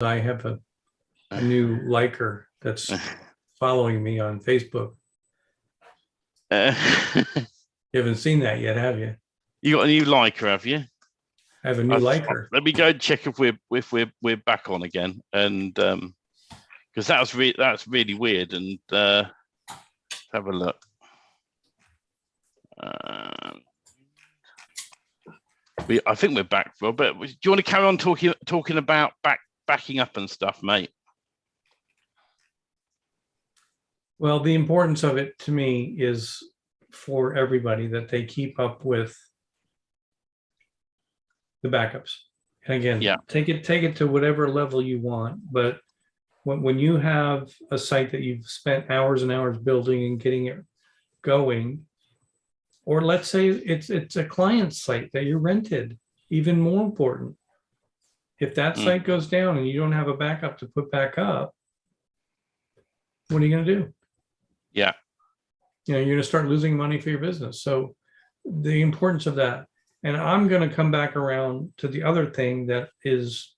I have a new liker that's following me on Facebook. You haven't seen that yet, have you? You got a new liker, have you? I have a new liker. Let me go and check if we're back on again, and because that's really weird. And have a look. I think we're back, Rob. But do you want to carry on talking about backing up and stuff, mate? Well, the importance of it to me is for everybody that they keep up with the backups. And again, yeah, take it to whatever level you want. But when you have a site that you've spent hours and hours building and getting it going, or let's say it's a client site that you rented, even more important. If that site goes down and you don't have a backup to put back up, what are you going to do? Yeah. You're going to start losing money for your business. So the importance of that. And I'm going to come back around to the other thing that is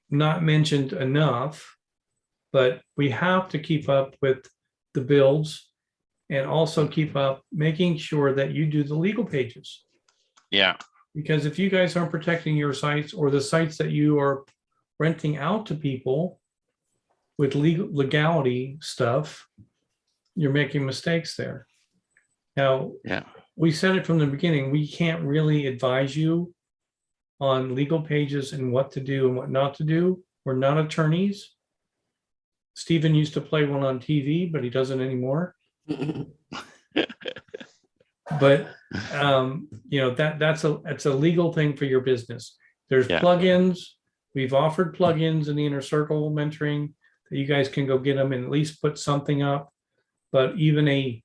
not mentioned enough, but we have to keep up with the builds and also keep up making sure that you do the legal pages. Yeah. Because if you guys aren't protecting your sites or the sites that you are renting out to people with legality stuff, you're making mistakes there. Now, we said it from the beginning, we can't really advise you on legal pages and what to do and what not to do. We're not attorneys. Stephen used to play one on TV, but he doesn't anymore. But that's a legal thing for your business. There's plugins. We've offered plugins in the Inner Circle mentoring that you guys can go get them and at least put something up. But even an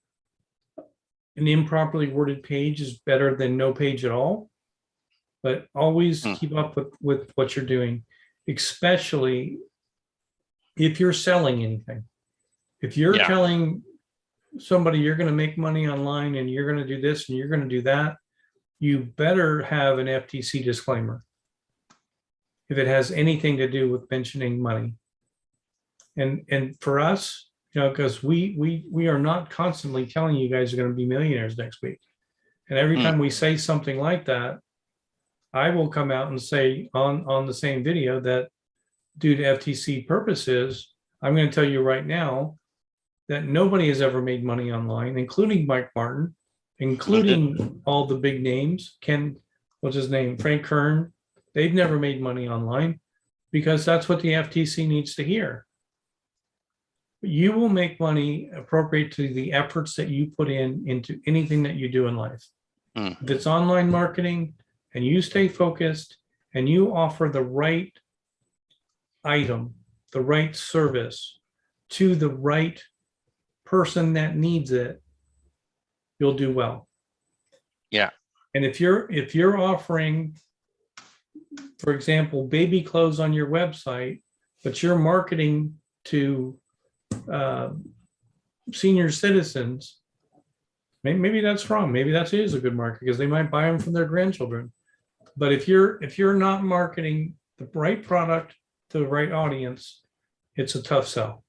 improperly worded page is better than no page at all. But always keep up with what you're doing, especially if you're selling anything. If you're telling somebody you're going to make money online and you're going to do this and you're going to do that, you better have an FTC disclaimer if it has anything to do with mentioning money. And for us, because we are not constantly telling you guys are going to be millionaires next week. And every time we say something like that, I will come out and say on the same video that due to FTC purposes, I'm going to tell you right now that nobody has ever made money online, including Mike Martin, including all the big names. What's his name? Frank Kern. They've never made money online because that's what the FTC needs to hear. You will make money appropriate to the efforts that you put into anything that you do in life. If it's online marketing and you stay focused and you offer the right item, the right service to the right person that needs it, you'll do well. Yeah. And if you're offering, for example, baby clothes on your website, but you're marketing to senior citizens, maybe that's wrong. Maybe that is a good market because they might buy them from their grandchildren. But if you're not marketing the right product to the right audience, it's a tough sell.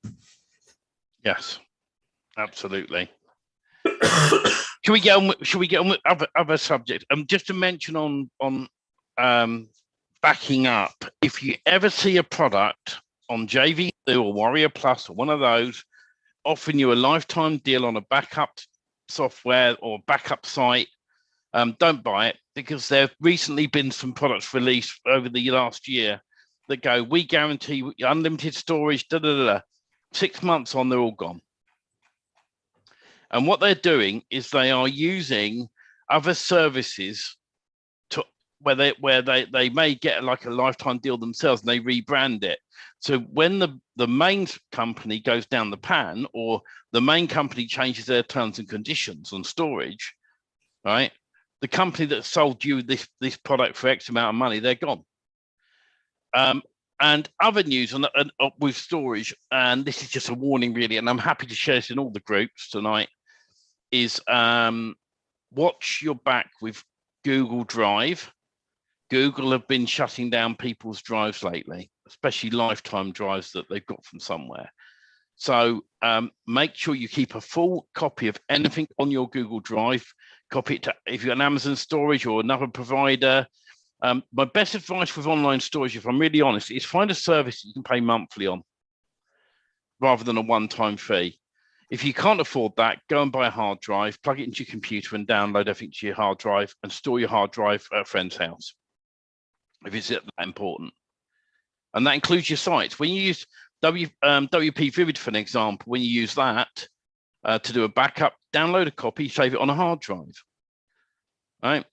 Yes, absolutely. Should we get on with other subjects? Just to mention on backing up, if you ever see a product on JV or Warrior Plus or one of those offering you a lifetime deal on a backup software or backup site, don't buy it, because there have recently been some products released over the last year that go, we guarantee unlimited storage, 6 months on, they're all gone. And what they're doing is they are using other services to where they may get like a lifetime deal themselves and they rebrand it. So when the main company goes down the pan or the main company changes their terms and conditions on storage, right? The company that sold you this product for X amount of money, they're gone. And other news on with storage, and this is just a warning really, and I'm happy to share this in all the groups tonight, is watch your back with Google Drive. Google have been shutting down people's drives lately. especially lifetime drives that they've got from somewhere. So make sure you keep a full copy of anything on your Google Drive. Copy it to, if you're an Amazon storage or another provider. My best advice with online storage, if I'm really honest, is find a service that you can pay monthly on rather than a one-time fee. If you can't afford that, go and buy a hard drive, plug it into your computer and download everything to your hard drive and store your hard drive at a friend's house, if it's that important. And that includes your sites. When you use WP Vivid, for an example, when you use that to do a backup, download a copy, save it on a hard drive, right?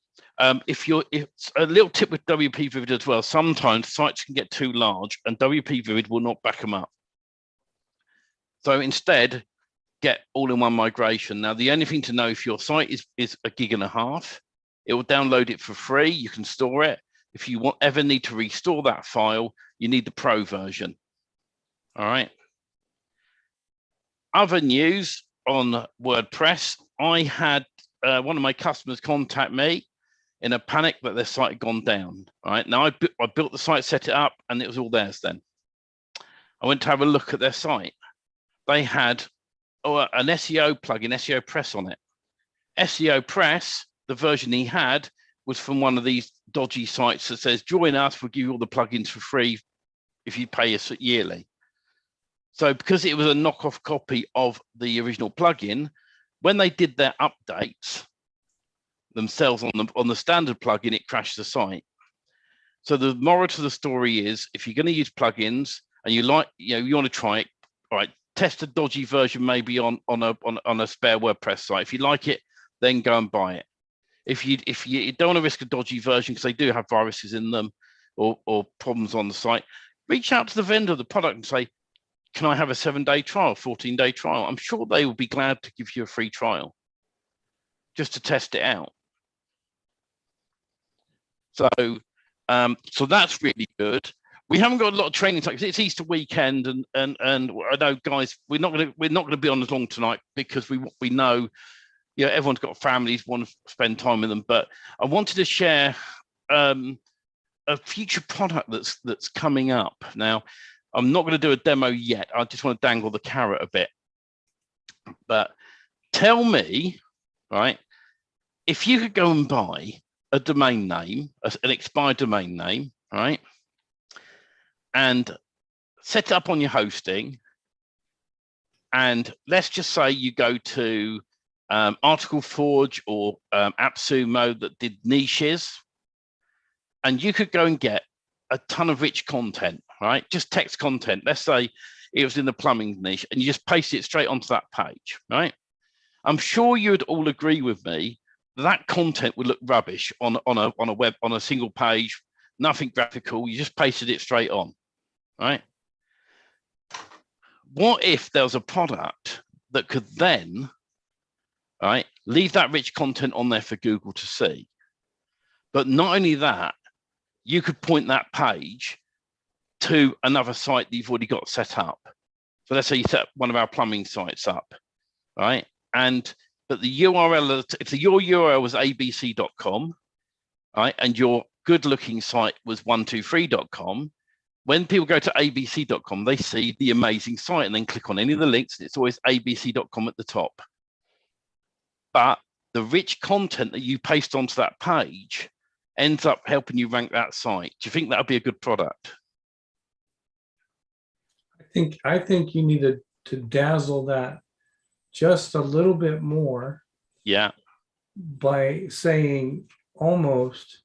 If a little tip with WP Vivid as well, sometimes sites can get too large and WP Vivid will not back them up. So instead, get all-in-one migration. Now, the only thing to know, if your site is 1.5 GB, it will download it for free. You can store it. If you ever need to restore that file, you need the Pro version. All right. Other news on WordPress. I had one of my customers contact me in a panic that their site had gone down. All right. Now, I built the site, set it up, and it was all theirs then. I went to have a look at their site. They had an SEO plugin, SEO Press on it. SEO Press, the version he had, was from one of these dodgy sites that says, join us, we'll give you all the plugins for free if you pay us yearly. So because it was a knockoff copy of the original plugin, when they did their updates themselves on the standard plugin, it crashed the site. So the moral to the story is, if you're going to use plugins and you want to try it, all right, test a dodgy version maybe on a spare WordPress site. If you like it, then go and buy it. If you don't want to risk a dodgy version, because they do have viruses in them or problems on the site, reach out to the vendor of the product and say, can I have a 7-day trial, 14-day trial? I'm sure they will be glad to give you a free trial just to test it out. So that's really good. We haven't got a lot of training time because it's Easter weekend, and I know, guys, we're not going to be on as long tonight because we know, everyone's got families, want to spend time with them. But I wanted to share a future product that's coming up. Now, I'm not going to do a demo yet. I just want to dangle the carrot a bit. But tell me, right, if you could go and buy a domain name, an expired domain name, right, and set it up on your hosting, and let's just say you go to Article Forge or AppSumo that did niches, and you could go and get a ton of rich content, right? Just text content. Let's say it was in the plumbing niche, and you just paste it straight onto that page, right? I'm sure you'd all agree with me that content would look rubbish on a single page, nothing graphical. You just pasted it straight on, right? What if there was a product that could then, right, leave that rich content on there for Google to see? But not only that, you could point that page to another site that you've already got set up. So let's say you set one of our plumbing sites up, right? But the URL, if your URL was abc.com, right, and your good-looking site was 123.com, when people go to abc.com, they see the amazing site and then click on any of the links, and it's always abc.com at the top. But the rich content that you paste onto that page ends up helping you rank that site. Do you think that would be a good product? I think you need to dazzle that just a little bit more. Yeah. By saying almost,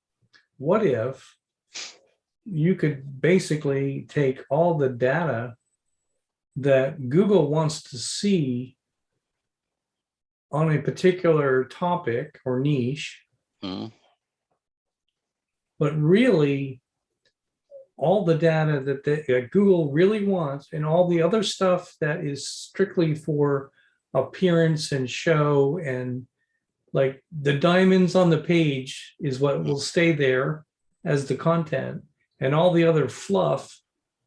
what if you could basically take all the data that Google wants to see on a particular topic or niche, but really all the data that Google really wants, and all the other stuff that is strictly for appearance and show, and like the diamonds on the page is what will stay there as the content, and all the other fluff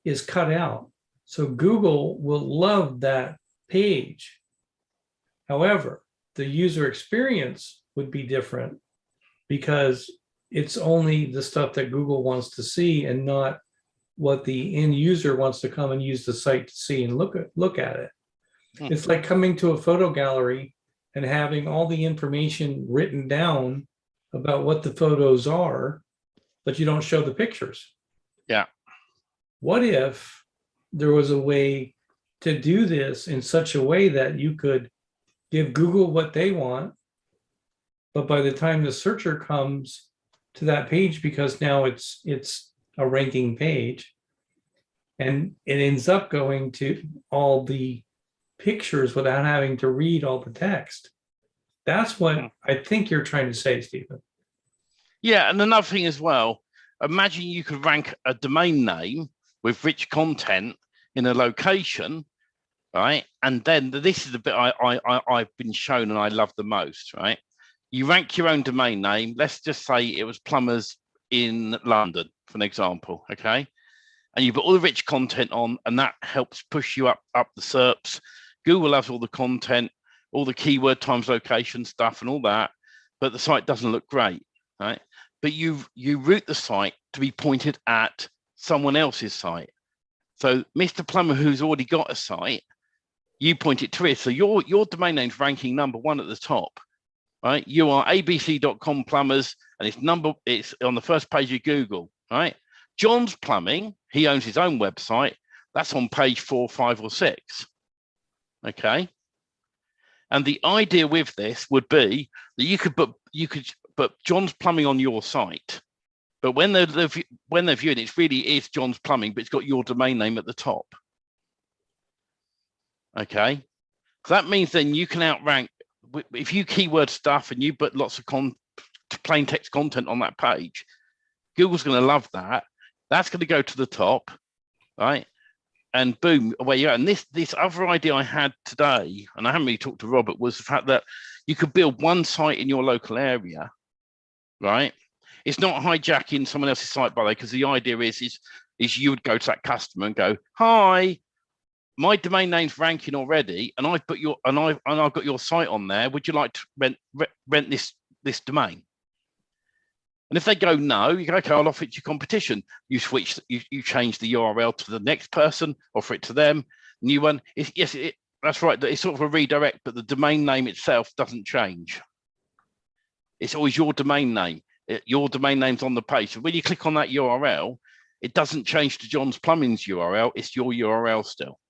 is cut out. So Google will love that page. However, the user experience would be different because it's only the stuff that Google wants to see and not what the end user wants to come and use the site to see and look at it. It's like coming to a photo gallery and having all the information written down about what the photos are, but you don't show the pictures. Yeah. What if there was a way to do this in such a way that you could give Google what they want, but by the time the searcher comes to that page, because now it's a ranking page, and it ends up going to all the pictures without having to read all the text. That's what I think you're trying to say, Stephen. Yeah, and another thing as well, imagine you could rank a domain name with rich content in a location, right? And then this is the bit I've been shown and I love the most, right? You rank your own domain name. Let's just say it was plumbers in London, for an example, okay? And you put all the rich content on, and that helps push you up the SERPs. Google has all the content, all the keyword times location stuff and all that, but the site doesn't look great, right? But you route the site to be pointed at someone else's site. So Mr. Plumber, who's already got a site, you point it to it. So your domain name's ranking #1 at the top, right? You are abc.com plumbers, and it's on the first page of Google, right? John's Plumbing, he owns his own website. That's on page 4, 5, or 6. Okay. And the idea with this would be that you could put John's Plumbing on your site, but when they're viewing it, really is John's Plumbing, but it's got your domain name at the top. Okay. So that means then you can outrank, if you keyword stuff and you put lots of plain text content on that page, Google's going to love that. That's going to go to the top, right? And boom, away you go. And this other idea I had today, and I haven't really talked to Robert, was the fact that you could build one site in your local area, right? It's not hijacking someone else's site, by the way, because the idea is you would go to that customer and go, "Hi, my domain name's ranking already, and I've got your site on there. Would you like to rent this domain?" And if they go no, you go, "Okay, I'll offer it to your competition." You switch, you change the URL to the next person, offer it to them. New one. That's right. It's sort of a redirect, but the domain name itself doesn't change. It's always your domain name. Your domain name's on the page. So when you click on that URL, it doesn't change to John's Plumbing's URL. It's your URL still.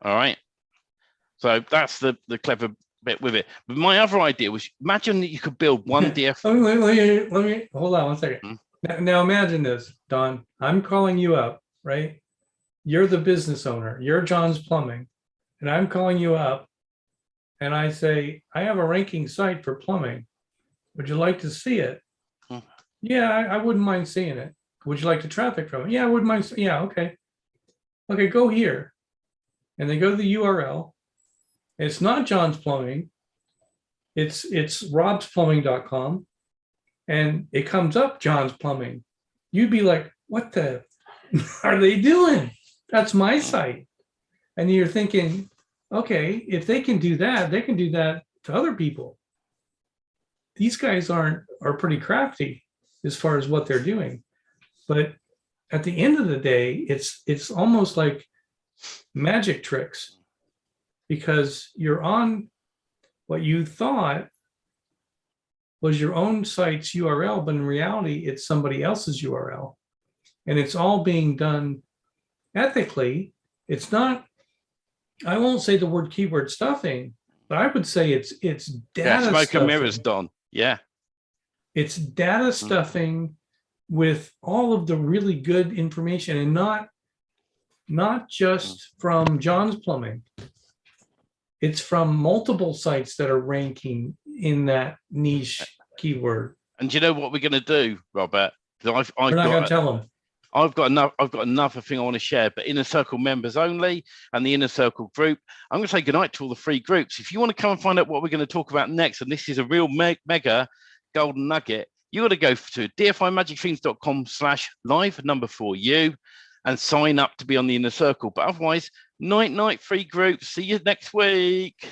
All right. So that's the clever bit with it. But my other idea was, imagine that you could build one DFY. let me hold on one second. Now imagine this, Don. I'm calling you up, right? You're the business owner. You're John's Plumbing, and I'm calling you up, and I say, "I have a ranking site for plumbing. Would you like to see it?" "Yeah, I wouldn't mind seeing it." "Would you like the traffic from it?" "Yeah, I wouldn't mind. Yeah, okay. Okay, go here." And they go to the URL. It's not John's Plumbing. It's robsplumbing.com. And it comes up John's Plumbing. You'd be like, "What the are they doing? That's my site." And you're thinking, okay, if they can do that, they can do that to other people. These guys are pretty crafty as far as what they're doing. But at the end of the day, it's almost like magic tricks, because you're on what you thought was your own site's URL, but in reality, it's somebody else's URL. And it's all being done ethically. It's not, I won't say the word keyword stuffing, but I would say it's data smoke stuffing. and mirrors, Don. Yeah. It's data stuffing with all of the really good information, and not just from John's Plumbing. It's from multiple sites that are ranking in that niche keyword. And do you know what we're going to do, Robert? We're not going to tell them. I've got another thing I want to share, but Inner Circle members only and the Inner Circle group. I'm going to say goodnight to all the free groups. If you want to come and find out what we're going to talk about next, and this is a real mega golden nugget, you got to go to dfymagicfiends.com/live4u and sign up to be on the Inner Circle. But otherwise, night free group. See you next week.